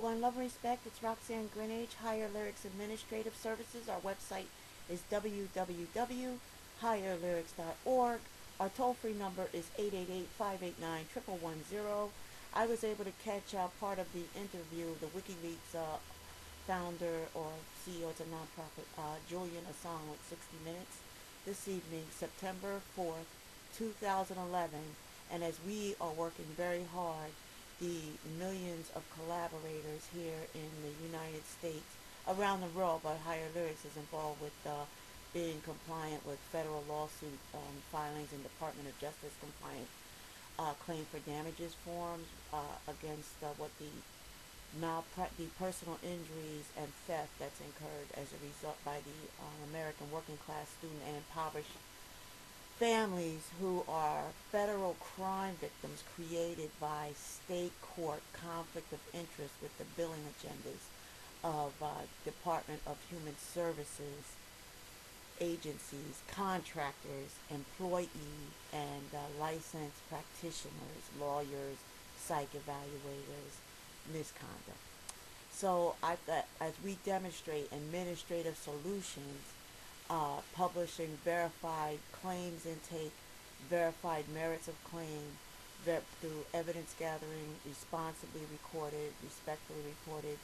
everyone. Love and respect. It's Roxanne Grinage, Higher Lyrics Administrative Services. Our website is www.higherlyrics.org. Our toll-free number is 888-589-1110. I was able to catch part of the interview, the Wikileaks founder or CEO, it's a nonprofit, Julian Assange with 60 Minutes this evening, September 4th, 2011. And as we are working very hard, the millions of collaborators here in the United States, around the world, but Higher Lyrics is involved with being compliant with federal lawsuit filings and Department of Justice compliant claim for damages forms against what the personal injuries and theft that's incurred as a result by the American working class student and impoverished families who are federal crime victims created by state court conflict of interest with the billing agendas of Department of Human Services agencies, contractors, employees, and licensed practitioners, lawyers, psych evaluators, misconduct. So as we demonstrate administrative solutions, publishing verified claims intake, verified merits of claim, through evidence gathering, responsibly recorded, respectfully reported,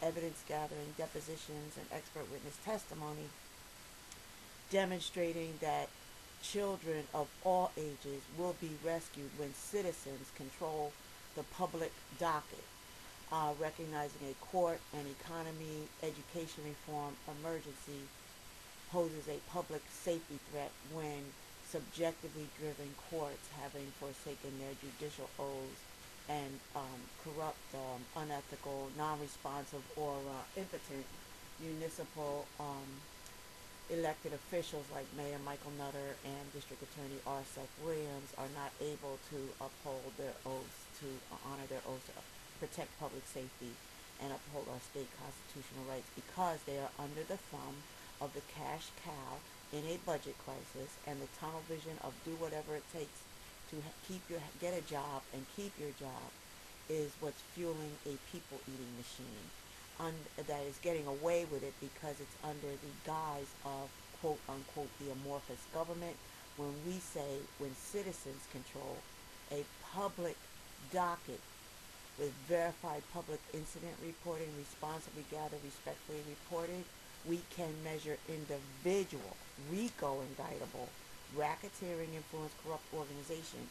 evidence gathering, depositions, and expert witness testimony, demonstrating that children of all ages will be rescued when citizens control the public docket, recognizing a court and economy education reform emergency poses a public safety threat when subjectively driven courts, having forsaken their judicial oaths and corrupt, unethical, non-responsive, or impotent municipal elected officials like Mayor Michael Nutter and District Attorney R. Seth Williams are not able to uphold their oaths, to honor their oaths to protect public safety and uphold our state constitutional rights, because they are under the thumb of the cash cow in a budget crisis and the tunnel vision of do whatever it takes to get a job and keep your job is what's fueling a people-eating machine that is getting away with it because it's under the guise of quote-unquote the amorphous government. When we say when citizens control a public docket with verified public incident reporting, responsibly gathered, respectfully reported, we can measure individual, RICO indictable, racketeering, influence, corrupt organization,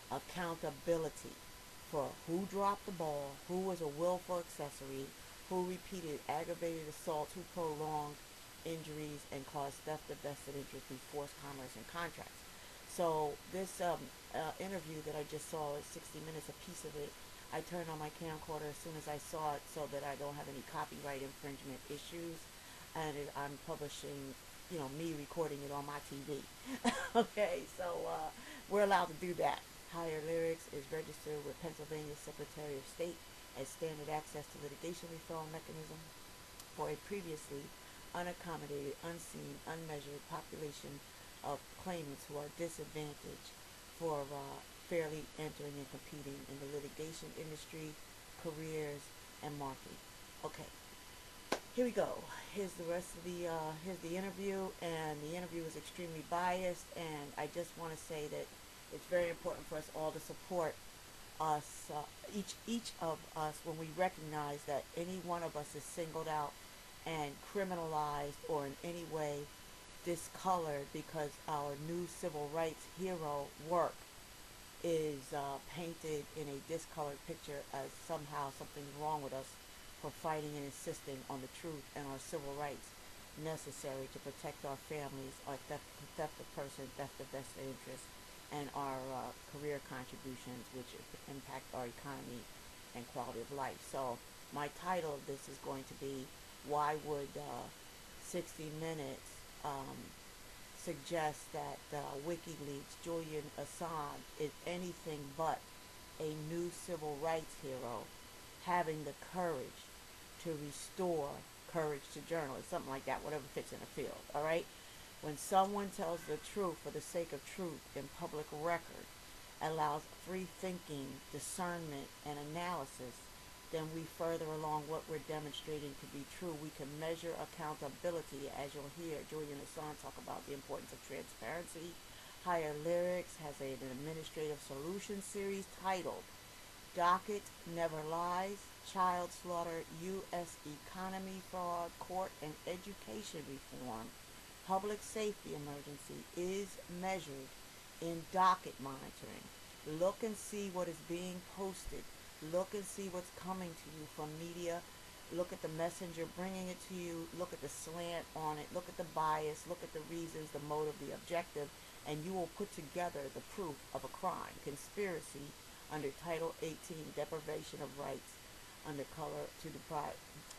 accountability for who dropped the ball, who was a willful accessory, who repeated aggravated assaults, who prolonged injuries and caused theft of vested interest through forced commerce and contracts. So this interview that I just saw is 60 minutes, a piece of it. I turned on my camcorder as soon as I saw it so that I don't have any copyright infringement issues. And I'm publishing, me recording it on my TV. Okay, so we're allowed to do that. Higher Lyrics is registered with Pennsylvania Secretary of State as standard access to litigation referral mechanism for a previously unaccommodated, unseen, unmeasured population of claimants who are disadvantaged for fairly entering and competing in the litigation industry, careers, and marketing. Okay. Here we go. Here's the rest of here's the interview, and the interview is extremely biased, and I just want to say that it's very important for us all to support us, each of us, when we recognize that any one of us is singled out and criminalized or in any way discolored because our new civil rights hero work is painted in a discolored picture as somehow something's wrong with us for fighting and insisting on the truth and our civil rights necessary to protect our families, our theft of person, theft of vested interest, and our career contributions, which impact our economy and quality of life. So my title of this is going to be, why would 60 Minutes suggest that WikiLeaks Julian Assange is anything but a new civil rights hero having the courage to restore courage to journalists, something like that, whatever fits in the field, all right? When someone tells the truth for the sake of truth in public record, allows free thinking, discernment, and analysis, then we further along what we're demonstrating to be true. We can measure accountability, as you'll hear Julian and Assange talk about the importance of transparency. Higher Lyrics has an administrative solution series titled Docket Never Lies, Child Slaughter, U.S. Economy Fraud, Court and Education Reform, Public Safety Emergency is measured in docket monitoring. Look and see what is being posted. Look and see what's coming to you from media. Look at the messenger bringing it to you. Look at the slant on it. Look at the bias. Look at the reasons, the motive, the objective, and you will put together the proof of a crime. Conspiracy under Title 18, deprivation of rights under color to deprive,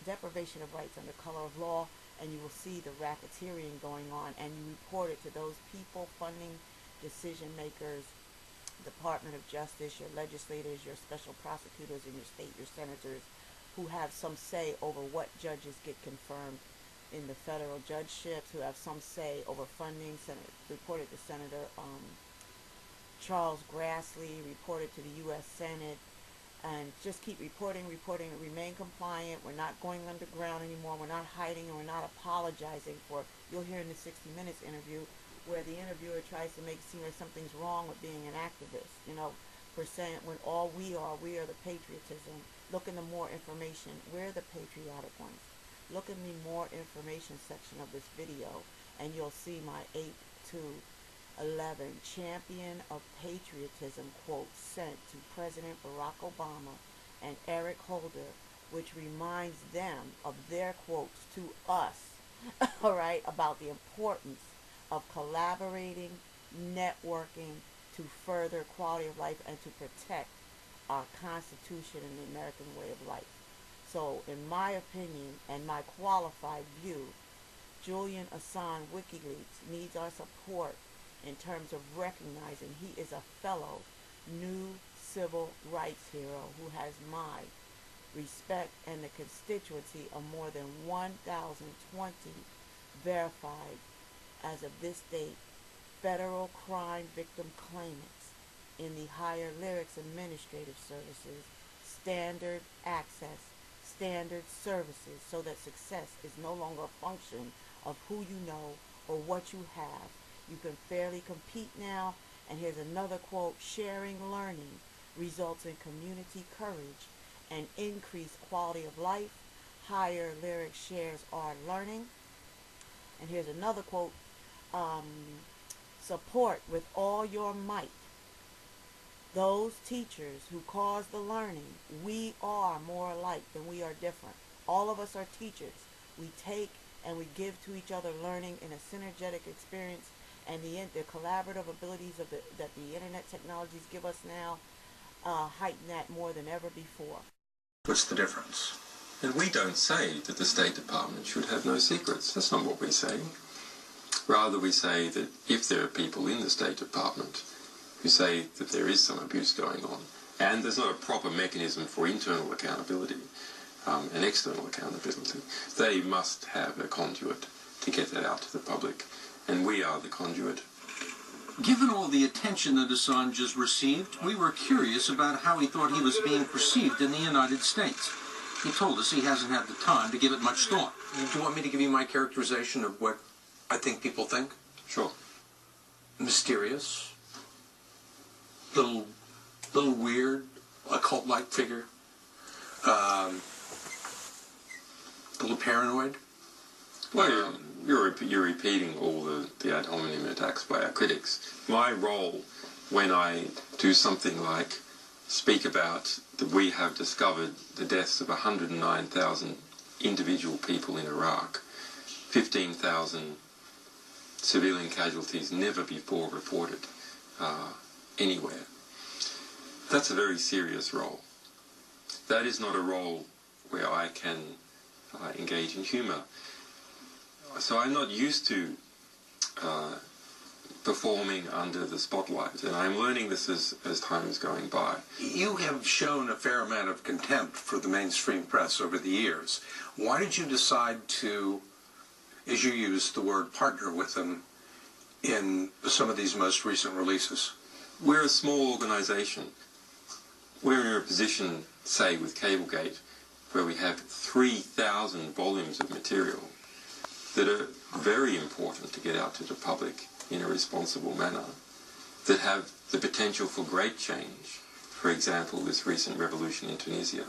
deprivation of rights under color of law, and you will see the racketeering going on, and you report it to those people funding decision makers, Department of Justice, your legislators, your special prosecutors in your state, your senators, who have some say over what judges get confirmed in the federal judgeships, who have some say over funding. Reported to Senator Charles Grassley, reported to the U.S. Senate, and just keep reporting, remain compliant. We're not going underground anymore. We're not hiding, and we're not apologizing for, you'll hear in the 60 Minutes interview, where the interviewer tries to make it seem like something's wrong with being an activist, for saying when all we are the patriotism. Look in the more information. We're the patriotic ones. Look in the more information section of this video, and you'll see my 8 to 11 champion of patriotism quote sent to President Barack Obama and Eric Holder, which reminds them of their quotes to us, all right, about the importance of collaborating, networking to further quality of life and to protect our Constitution and the American way of life. So, in my opinion and my qualified view, Julian Assange, Wikileaks, needs our support in terms of recognizing he is a fellow new civil rights hero who has my respect and the constituency of more than 1,020 verified as of this date federal crime victim claimants in the Higher Lyrics Administrative Services standard access, standard services, so that success is no longer a function of who you know or what you have. You can fairly compete now. And here's another quote: sharing learning results in community courage and increased quality of life. Higher Lyrics shares our learning. And here's another quote: support with all your might those teachers who cause the learning. We are more alike than we are different. All of us are teachers. We take and we give to each other learning in a synergetic experience, and the collaborative abilities of that the internet technologies give us now heighten that more than ever before. What's the difference? And we don't say that the State Department should have no secrets. That's not what we say. Rather, we say that if there are people in the State Department who say that there is some abuse going on, and there's not a proper mechanism for internal accountability and external accountability, they must have a conduit to get that out to the public, and we are the conduit. Given all the attention that Assange has received, we were curious about how he thought he was being perceived in the United States. He told us he hasn't had the time to give it much thought. Do you want me to give you my characterization of what I think people think? Sure. Mysterious, little weird, occult-like figure, a little paranoid. Well, you're repeating all the ad hominem attacks by our critics. My role when I do something like speak about that we have discovered the deaths of 109,000 individual people in Iraq, 15,000 civilian casualties never before reported anywhere. That's a very serious role. That is not a role where I can engage in humour. So I'm not used to performing under the spotlight, and I'm learning this as time is going by. You have shown a fair amount of contempt for the mainstream press over the years. Why did you decide to, as you used the word, partner with them in some of these most recent releases? We're a small organisation. We're in a position say with Cablegate, where we have 3,000 volumes of material that are very important to get out to the public in a responsible manner, that have the potential for great change. For example, this recent revolution in Tunisia.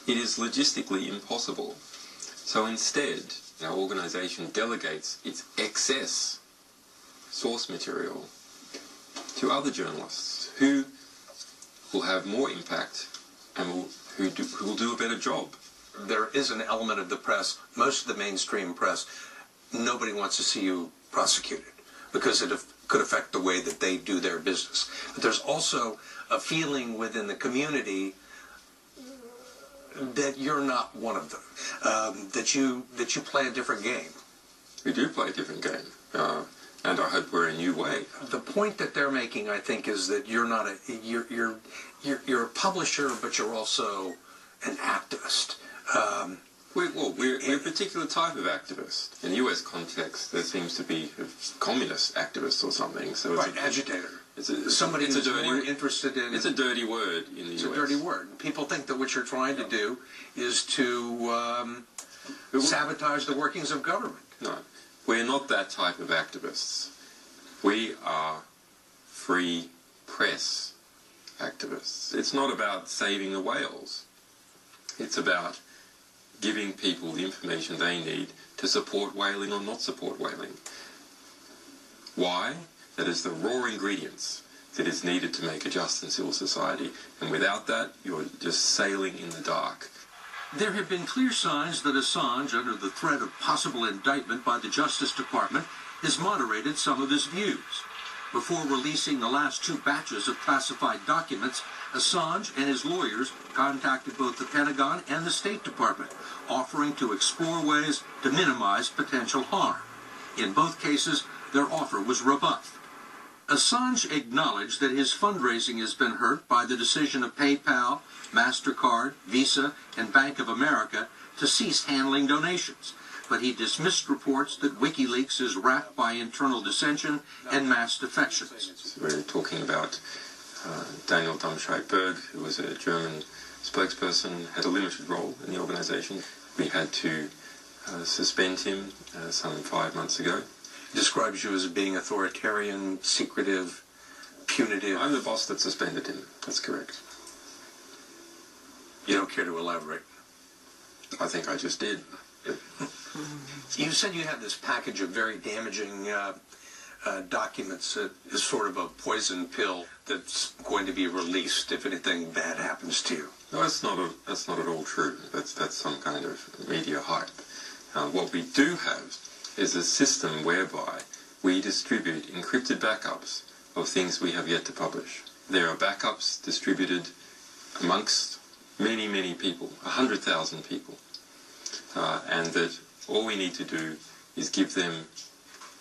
It is logistically impossible. So instead, our organisation delegates its excess source material to other journalists who will have more impact and who will do a better job. There is an element of the press, most of the mainstream press, nobody wants to see you prosecuted because it could affect the way that they do their business. But there's also a feeling within the community that you're not one of them, that you play a different game. We do play a different game, and I hope we're a new way. The point that they're making, I think, is that you're not you're a publisher, but you're also an activist. We're a particular type of activist. In the US context, there seems to be a communist activist or something. So it's agitator. Somebody who's more interested in... It's a dirty word in the US. It's a dirty word. People think that what you're trying to do is to sabotage the workings of government. No, we're not that type of activists. We are free press activists. It's not about saving the whales. It's about giving people the information they need to support whaling or not support whaling. Why? That is the raw ingredients that is needed to make a just and civil society. And without that, you're just sailing in the dark. There have been clear signs that Assange, under the threat of possible indictment by the Justice Department, has moderated some of his views. Before releasing the last 2 batches of classified documents, Assange and his lawyers contacted both the Pentagon and the State Department, offering to explore ways to minimize potential harm. In both cases, their offer was rebuffed. Assange acknowledged that his fundraising has been hurt by the decision of PayPal, MasterCard, Visa, and Bank of America to cease handling donations, but he dismissed reports that Wikileaks is racked by internal dissension and mass defections. We're talking about Daniel Dumscheit-Berg, who was a German spokesperson, had a limited role in the organisation. We had to suspend him some 5 months ago. Describes you as being authoritarian, secretive, punitive. I'm the boss that suspended him. That's correct. You don't care to elaborate? I think I just did. You said you had this package of very damaging documents that is sort of a poison pill that's going to be released if anything bad happens to you. No, that's not at all true. That's some kind of media hype. What we do have is a system whereby we distribute encrypted backups of things we have yet to publish. There are backups distributed amongst many, many people, 100,000 people, and that all we need to do is give them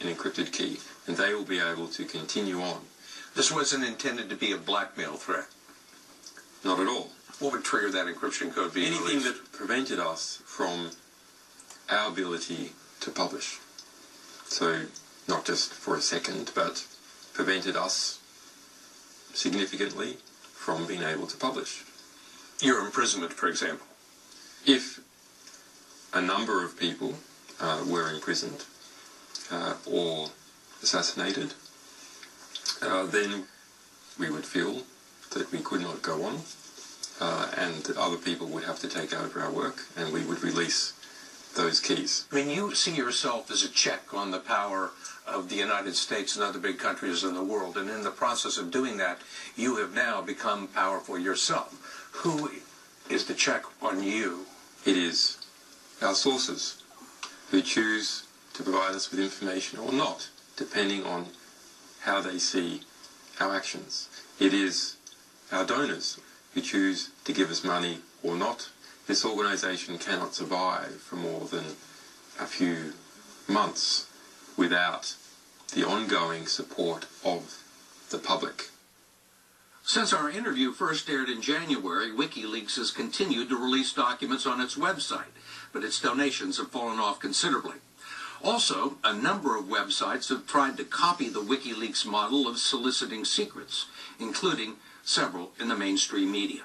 an encrypted key, and they will be able to continue on. This wasn't intended to be a blackmail threat? Not at all. What would trigger that encryption code being Anything released? that prevented us from our ability to publish. So, not just for a second, but prevented us significantly from being able to publish. Your imprisonment, for example. If a number of people were imprisoned or assassinated, then we would feel that we could not go on, and that other people would have to take over our work, and we would release those keys. I mean, you see yourself as a check on the power of the United States and other big countries in the world, and in the process of doing that, you have now become powerful yourself. Who is the check on you? It is our sources who choose to provide us with information or not, depending on how they see our actions. It is our donors who choose to give us money or not. This organisation cannot survive for more than a few months without the ongoing support of the public. Since our interview first aired in January, Wikileaks has continued to release documents on its website, but its donations have fallen off considerably. Also, a number of websites have tried to copy the Wikileaks model of soliciting secrets, including several in the mainstream media.